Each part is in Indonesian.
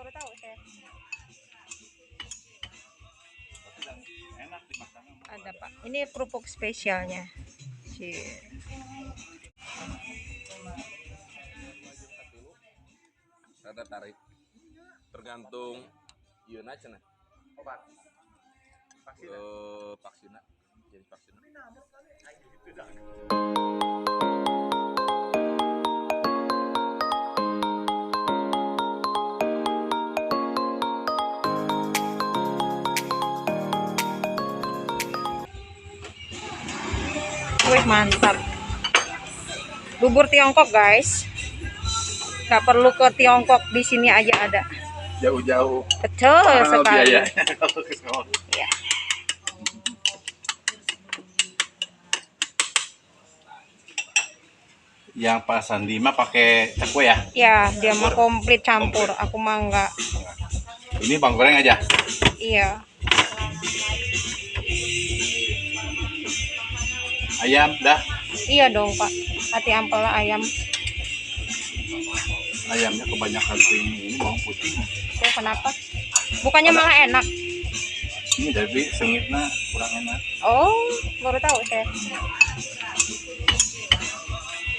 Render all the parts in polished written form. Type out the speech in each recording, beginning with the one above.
baru tahu saya. Enak dimakan. Ada Pak. Ini kerupuk spesialnya. Rada tarik. Tergantung ieu na cenah. Obat. Vaksina. Jadi vaksina. Wih, mantap. Bubur Tiongkok, guys. Gak perlu ke Tiongkok, di sini aja ada. Jauh-jauh. Betul sekali. Biaya. Ya. Yang Pak Sandi mah pakai cakwe ya? Ya, dia mah komplit campur. Aku mah enggak. Ini bang goreng aja. Iya. Ayam dah. Iya dong, Pak. Hati ampela ayam. Ayamnya kebanyakan ini bawang putih. Tuh, kenapa? Bukannya malah enak. Ini jadi sengitnya kurang enak. Oh, baru tahu saya.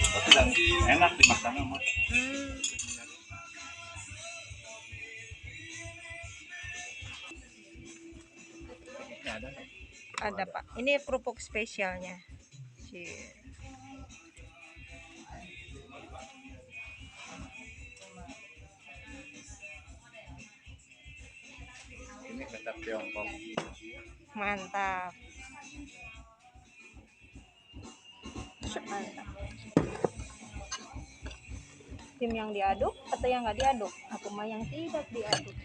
Tapi dan enak dimakan mah. Ada Pak. Ini kerupuk spesialnya. Ini kecap Tiongkok. Mantap. Mantap. Tim yang diaduk atau yang nggak diaduk? Aku mah yang tidak diaduk.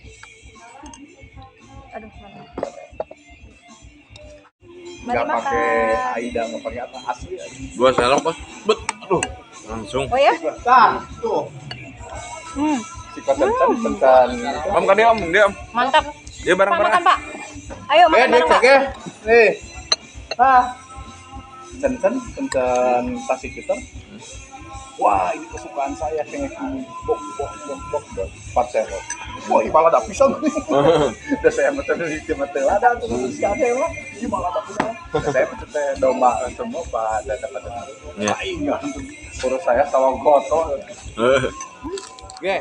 Aduh, mantap. Mari Nggak pakai makan. Aida, nggak pakai apa asli. Dua sendok, Bos. Bet. Aduh, langsung. Oh ya? Nah, tuh. Si kencan. Om kan dia, Om. Mantap. Dia Pak, bareng-bareng. makan Pak. Ayo makan bareng Pak. ya. Nih. Kencan tasik kita. Wah, ini kesukaan saya kayak bok parcelo. Wah, malah ada pisang. Udah saya meten di meten ada tuh si ada lah. Ini malah ada pisang. Saya meten domba semua pada dapat. Ya. Ingat urus saya sawang kotor. Oke.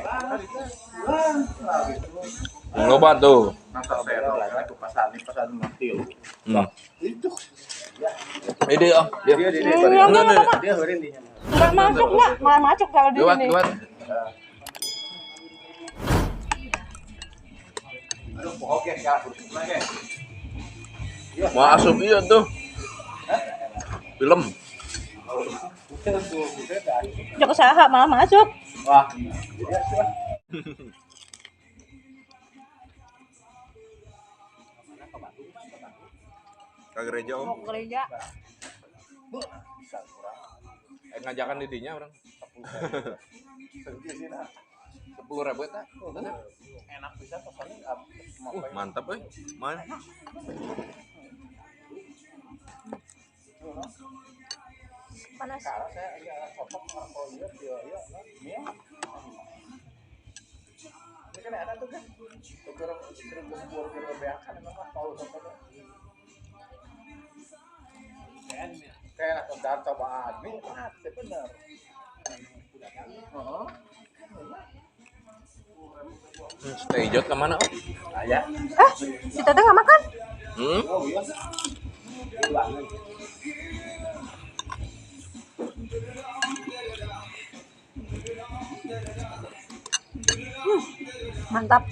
Ngobat tuh. Masa saya lagi ke pasar mati. Itu. Ini Om. Dia. Dia heureun di nya. Enggak masuk enggak? Malah masuk kalau di sini. Lewat. Aduh, oke, ya, oke. Mau asup iya tuh. Film. Jok usaha malah masuk. Wah. Ke gereja Om. Mau ke gereja. Ngajakan didinya orang. 10.000 eta. Enak bisa pesannya Mantap euy. Mana? Panas. saya agak cocok kalau lihat ya ini kan ada tuh kan tuker gempur beakan memang tahu tempat kayak sedar cobaan ini benar Stay jod kemana Om? ya Si Tete nggak makan? oh iya Mantap.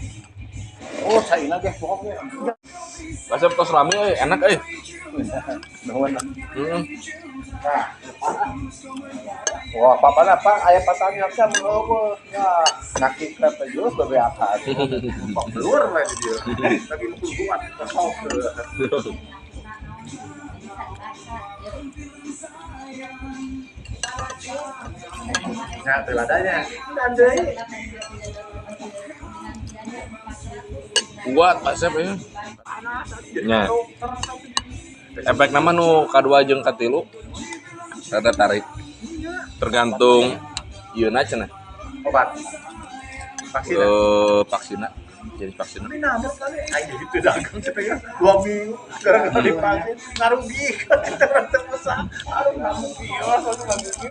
oh saya lagi pokoknya Basep tos rame euy, enak euy. nuhun Heeh. wah papa apa ayah pasangnya kan ngobrol ya nakik kereta jus bebeakan kok keluar lah dia lagi kuat kesok nah teladanya Kuat Basep ya. Nya. Efek nama nu kadua jeung katilu rada tarik. Tergantung ieu na cenah. obat Vaksin. Vaksina. Jadi vaksin. Ini nama kali. Ayo itu dagang cepet 2 minggu gara-gara divaksin. Ngarugi kan kita rasa masa. Aduh, ngarugi.